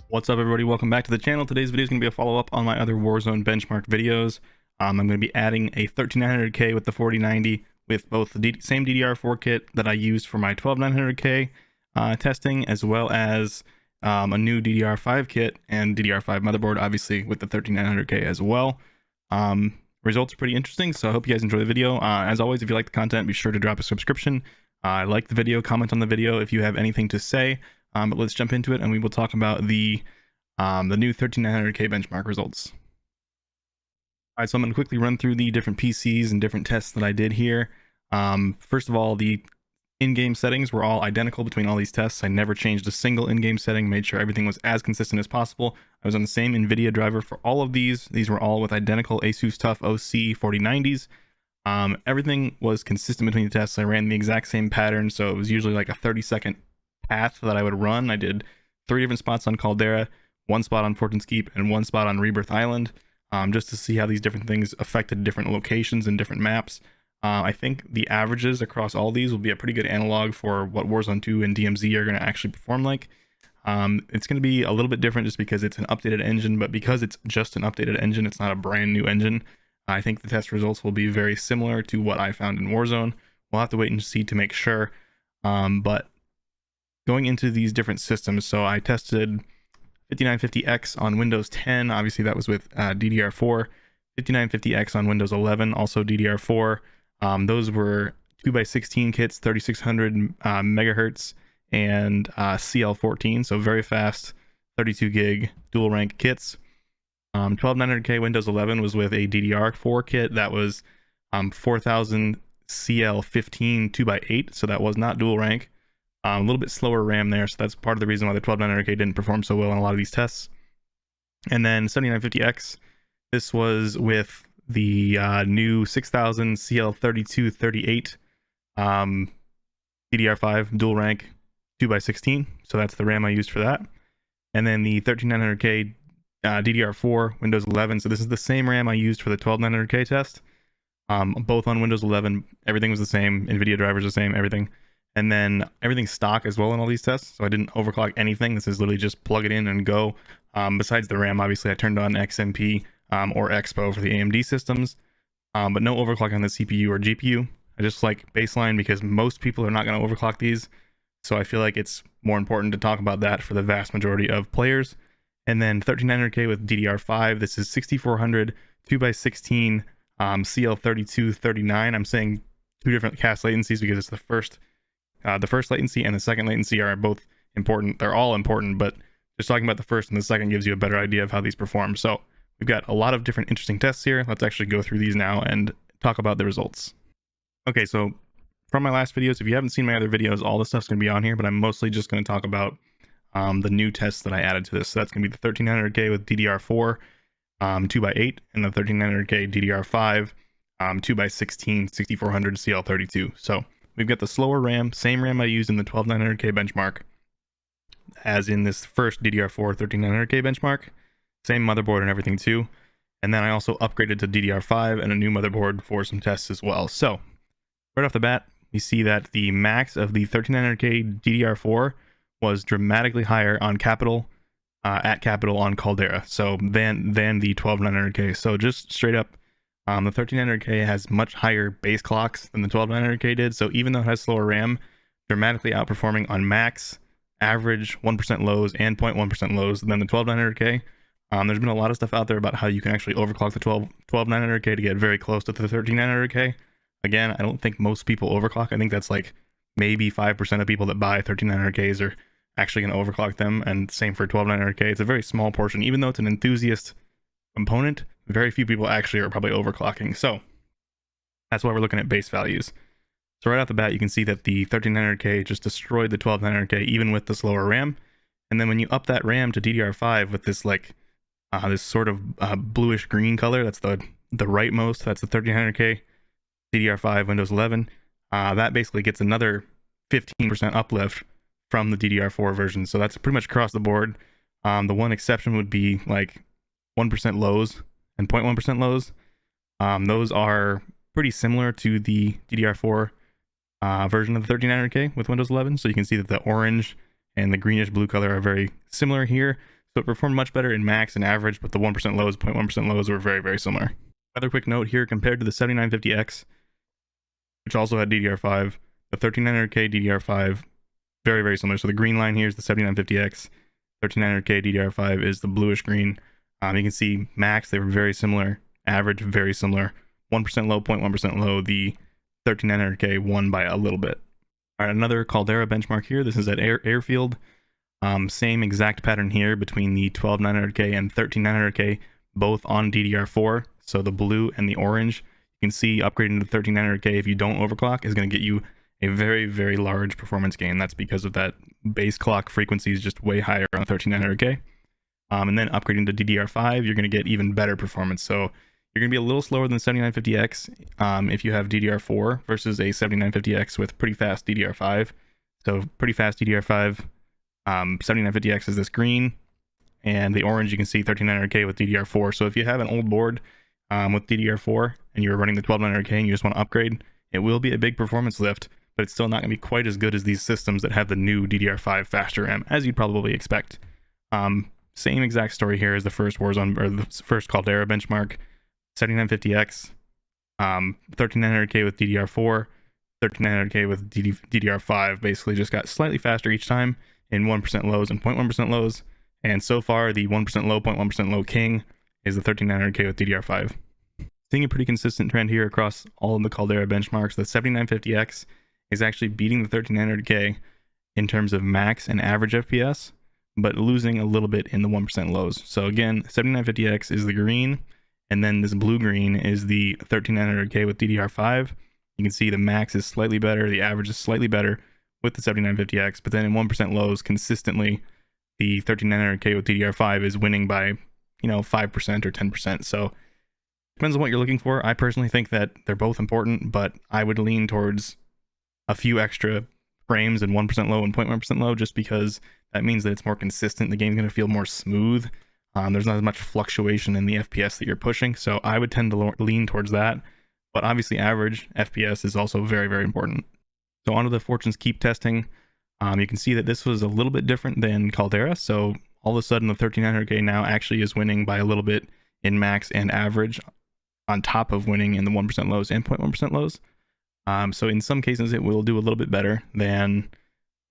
What's up, everybody? Welcome back to the channel. Today's video is going to be a follow-up on my other Warzone benchmark videos. I'm going to be adding a 13900K with the 4090 with both the same DDR4 kit that I used for my 12900K testing, as well as a new DDR5 kit and DDR5 motherboard, obviously with the 13900K as well. Results are pretty interesting, so I hope you guys enjoy the video. As always, if you like the content, be sure to drop a subscription. Like the video, comment on the video if you have anything to say. But let's jump into it, and we will talk about the new 13900K benchmark results. All right, so I'm going to quickly run through the different PCs and different tests that I did here. First of all, the in-game settings were all identical between all these tests. I never changed a single in-game setting, made sure everything was as consistent as possible. I was on the same NVIDIA driver for all of these. These were all with identical ASUS TUF OC 4090s. Everything was consistent between the tests. I ran the exact same pattern, so it was usually like a 30-second path that I would run. I did 3 different spots on Caldera, 1 spot on Fortune's Keep, and 1 spot on Rebirth Island, just to see how these different things affected different locations and different maps. I think the averages across all these will be a pretty good analog for what Warzone 2 and DMZ are going to actually perform like. It's going to be a little bit different just because it's an updated engine, but because it's just an updated engine, it's not a brand new engine. I think the test results will be very similar to what I found in Warzone. We'll have to wait and see to make sure. But going into these different systems, so I tested 5950X on Windows 10. Obviously, that was with DDR4. 5950X on Windows 11, also DDR4. Those were 2x16 kits, 3600 megahertz, and CL14, so very fast 32 gig dual rank kits. 12900K Windows 11 was with a DDR4 kit that was 4000 CL15 2x8, so that was not dual rank. A little bit slower RAM there, so that's part of the reason why the 12900K didn't perform so well on a lot of these tests. And then 7950X, this was with the new 6000 CL32 38 DDR5 dual rank 2x16, so that's the RAM I used for that. And then the 13900K DDR4 Windows 11, so this is the same RAM I used for the 12900K test. Both on Windows 11, everything was the same, NVIDIA drivers the same, everything. And then everything's stock as well in all these tests, so I didn't overclock anything. This is literally just plug it in and go. Besides the RAM, obviously I turned on XMP or Expo for the AMD systems, but no overclock on the CPU or GPU. I just like baseline because most people are not going to overclock these, so I feel like it's more important to talk about that for the vast majority of players. And then 13900K with DDR5, this is 6400 2x16 CL32 39. I'm saying 2 different cast latencies because it's the first latency and the second latency are both important. They're all important, but just talking about the first and the second gives you a better idea of how these perform. So we've got a lot of different interesting tests here. Let's actually go through these now and talk about the results. Okay, so from my last videos, if you haven't seen my other videos, all this stuff's going to be on here, but I'm mostly just going to talk about the new tests that I added to this. So that's going to be the 13900K with DDR4 2x8 and the 13900K DDR5 2x16 6400 CL32. So we've got the slower RAM, same RAM I used in the 12900K benchmark as in this first DDR4 13900K benchmark. Same motherboard and everything too. And then I also upgraded to DDR5 and a new motherboard for some tests as well. So right off the bat, you see that the max of the 13900K DDR4 was dramatically higher on Capital, at Capital on Caldera, so than the 12900K. So just straight up, the 13900K has much higher base clocks than the 12900K did, so even though it has slower RAM, dramatically outperforming on max, average, 1% lows, and 0.1% lows than the 12900K. There's been a lot of stuff out there about how you can actually overclock the 12900K to get very close to the 13900K. Again, I don't think most people overclock. I think that's like maybe 5% of people that buy 13900Ks are actually going to overclock them, and same for 12900K. It's a very small portion. Even though it's an enthusiast component, very few people actually are probably overclocking. So that's why we're looking at base values. So right off the bat, you can see that the 13900K just destroyed the 12900K even with the slower RAM. And then when you up that RAM to DDR5 with this like this sort of bluish green color, that's the rightmost, that's the 13900K DDR5 Windows 11. That basically gets another 15% uplift from the DDR4 version. So that's pretty much across the board. The one exception would be like 1% lows and 0.1% lows. Those are pretty similar to the DDR4 version of the 13900K with Windows 11. So you can see that the orange and the greenish blue color are very similar here. So it performed much better in max and average, but the 1% lows, 0.1% lows were very, very similar. Another quick note here, compared to the 7950X, which also had DDR5, the 13900K DDR5, very, very similar. So the green line here is the 7950X, 13900K DDR5 is the bluish green. You can see max, they were very similar, average, very similar, 1% low, 0.1% low, the 13900K won by a little bit. All right, another Caldera benchmark here. This is at Airfield. Same exact pattern here between the 12900K and 13900K, both on DDR4. So the blue and the orange. You can see upgrading to 13900K if you don't overclock is going to get you a very, very large performance gain. That's because of that base clock frequency is just way higher on 13900K. And then upgrading to DDR5, you're going to get even better performance. So you're going to be a little slower than 7950X if you have DDR4 versus a 7950X with pretty fast DDR5. So pretty fast DDR5, 7950X is this green, and the orange you can see 13900K with DDR4. So if you have an old board with DDR4 and you're running the 12900K and you just want to upgrade, it will be a big performance lift, but it's still not going to be quite as good as these systems that have the new DDR5 faster RAM, as you'd probably expect. Same exact story here as the first Warzone, or the first Caldera benchmark. 7950X, 13900K with DDR4, 13900K with DDR5, basically just got slightly faster each time in 1% lows and 0.1% lows. And so far, the 1% low, 0.1% low king is the 13900K with DDR5. Seeing a pretty consistent trend here across all of the Caldera benchmarks. The 7950X is actually beating the 13900K in terms of max and average FPS, but losing a little bit in the 1% lows. So again, 7950X is the green, and then this blue-green is the 13900K with DDR5. You can see the max is slightly better, the average is slightly better with the 7950X, but then in 1% lows, consistently, the 13900K with DDR5 is winning by, 5% or 10%. So depends on what you're looking for. I personally think that they're both important, but I would lean towards a few extra frames in 1% low and 0.1% low, just because that means that it's more consistent. The game's going to feel more smooth. There's not as much fluctuation in the FPS that you're pushing, so I would tend to lean towards that. But obviously, average FPS is also very, very important. So onto the Fortune's Keep testing. You can see that this was a little bit different than Caldera. So all of a sudden, the 13900K now actually is winning by a little bit in max and average, on top of winning in the 1% lows and 0.1% lows. So in some cases, it will do a little bit better than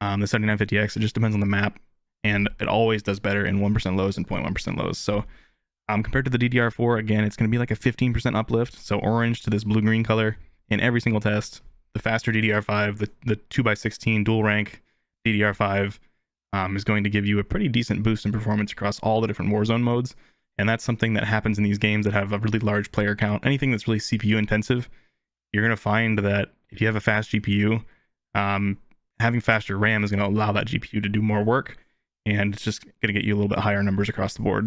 the 7950X. It just depends on the map, and it always does better in 1% lows and 0.1% lows. So compared to the DDR4, again, it's going to be like a 15% uplift. So orange to this blue-green color in every single test. The faster DDR5, the 2x16 dual rank DDR5 is going to give you a pretty decent boost in performance across all the different Warzone modes. And that's something that happens in these games that have a really large player count. Anything that's really CPU intensive, you're going to find that if you have a fast GPU, having faster RAM is going to allow that GPU to do more work, and it's just going to get you a little bit higher numbers across the board.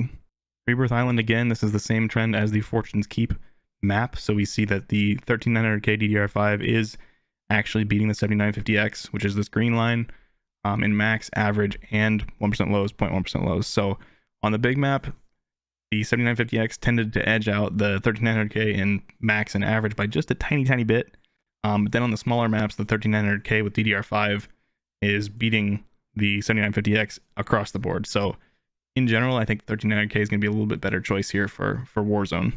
Rebirth Island, again, this is the same trend as the Fortune's Keep map. So we see that the 13900K DDR5 is actually beating the 7950X, which is this green line, in max, average, and 1% lows, 0.1% lows. So on the big map, the 7950X tended to edge out the 13900K in max and average by just a tiny, tiny bit. But then on the smaller maps, the 13900K with DDR5 is beating the 7950X across the board. So in general, I think 13900K is going to be a little bit better choice here for Warzone.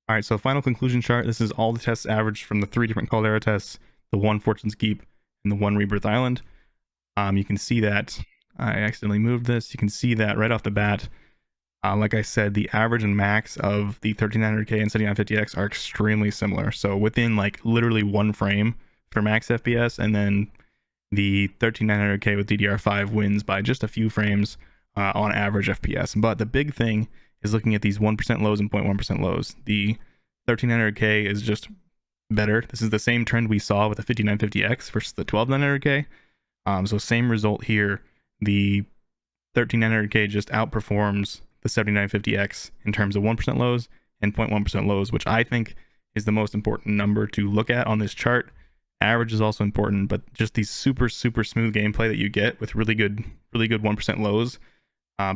All right, so final conclusion chart. This is all the tests averaged from the 3 different Caldera tests, the 1 Fortune's Keep and the 1 Rebirth Island. You can see that I accidentally moved this. You can see that right off the bat. Like I said, the average and max of the 13900K and 7950X are extremely similar. So within like literally 1 frame for max FPS, and then the 13900K with DDR5 wins by just a few frames on average FPS. But the big thing is looking at these 1% lows and 0.1% lows. The 13900K is just better. This is the same trend we saw with the 5950X versus the 12900K. So same result here. The 13900K just outperforms the 7950X in terms of 1% lows and 0.1% lows, which I think is the most important number to look at on this chart. Average is also important, but just these super, super smooth gameplay that you get with really good 1% lows,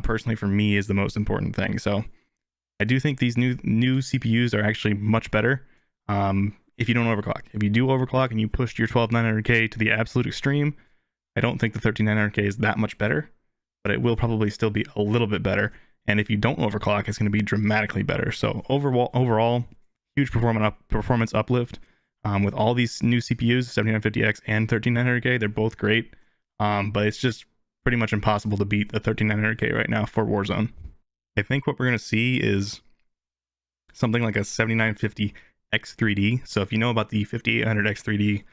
personally for me, is the most important thing. So I do think these new CPUs are actually much better if you don't overclock. If you do overclock and you pushed your 12900K to the absolute extreme, I don't think the 13900K is that much better. but it will probably still be a little bit better. And if you don't overclock, it's going to be dramatically better. So overall, huge performance uplift with all these new CPUs, 7950X and 13900K. They're both great, but it's just pretty much impossible to beat the 13900K right now for Warzone. I think what we're going to see is something like a 7950X3D. So if you know about the 5800X3D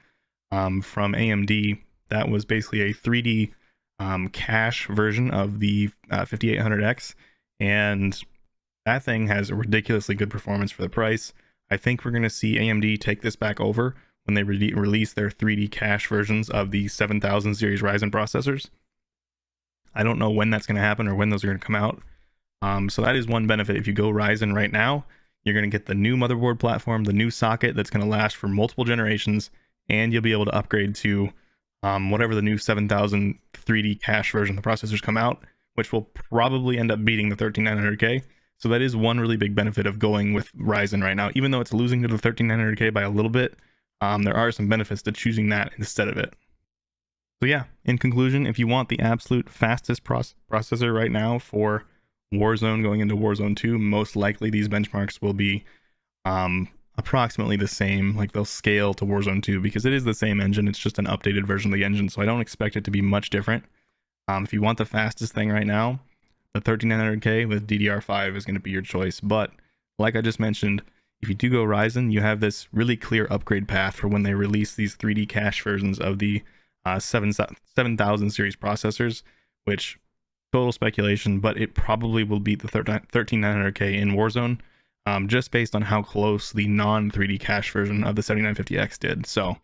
from AMD, that was basically a 3D cache version of the 5800X, and that thing has a ridiculously good performance for the price. I think we're going to see AMD take this back over when they release their 3D cache versions of the 7000 series Ryzen processors. I don't know when that's going to happen or when those are going to come out. So that is one benefit. If you go Ryzen right now, you're going to get the new motherboard platform, the new socket that's going to last for multiple generations, and you'll be able to upgrade to whatever the new 7000 3D cache version of the processors come out, which will probably end up beating the 13900K. So that is one really big benefit of going with Ryzen right now. Even though it's losing to the 13900K by a little bit, there are some benefits to choosing that instead of it. So yeah, in conclusion, if you want the absolute fastest processor right now for Warzone going into Warzone 2, most likely these benchmarks will be approximately the same. Like, they'll scale to Warzone 2 because it is the same engine. It's just an updated version of the engine, so I don't expect it to be much different. If you want the fastest thing right now, the 13900K with DDR5 is going to be your choice. But like I just mentioned, if you do go Ryzen, you have this really clear upgrade path for when they release these 3D cache versions of the 7000 series processors, which, total speculation, but it probably will beat the 13900K in Warzone, just based on how close the non-3D cache version of the 7950X did. So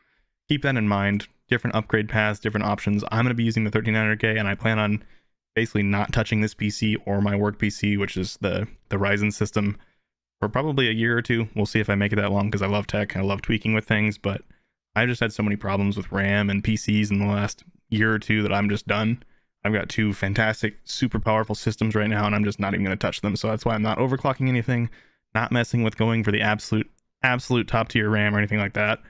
keep that in mind. Different upgrade paths, different options. I'm going to be using the 13900K, and I plan on basically not touching this PC or my work PC, which is the Ryzen system, for probably a year or two. We'll see if I make it that long, because I love tech and I love tweaking with things, but I just had so many problems with RAM and PCs in the last year or two that I'm just done. I've got two fantastic, super powerful systems right now, and I'm just not even going to touch them. So that's why I'm not overclocking anything, not messing with going for the absolute top tier RAM or anything like that.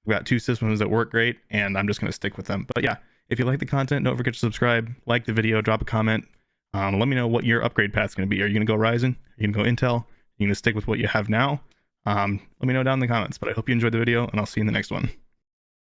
I've got two systems that work great, and I'm just going to stick with them. But yeah, if you like the content, don't forget to subscribe, like the video, drop a comment. Let me know what your upgrade path is going to be. Are you going to go Ryzen? Are you going to go Intel? Are you going to stick with what you have now? Let me know down in the comments. But I hope you enjoyed the video, and I'll see you in the next one.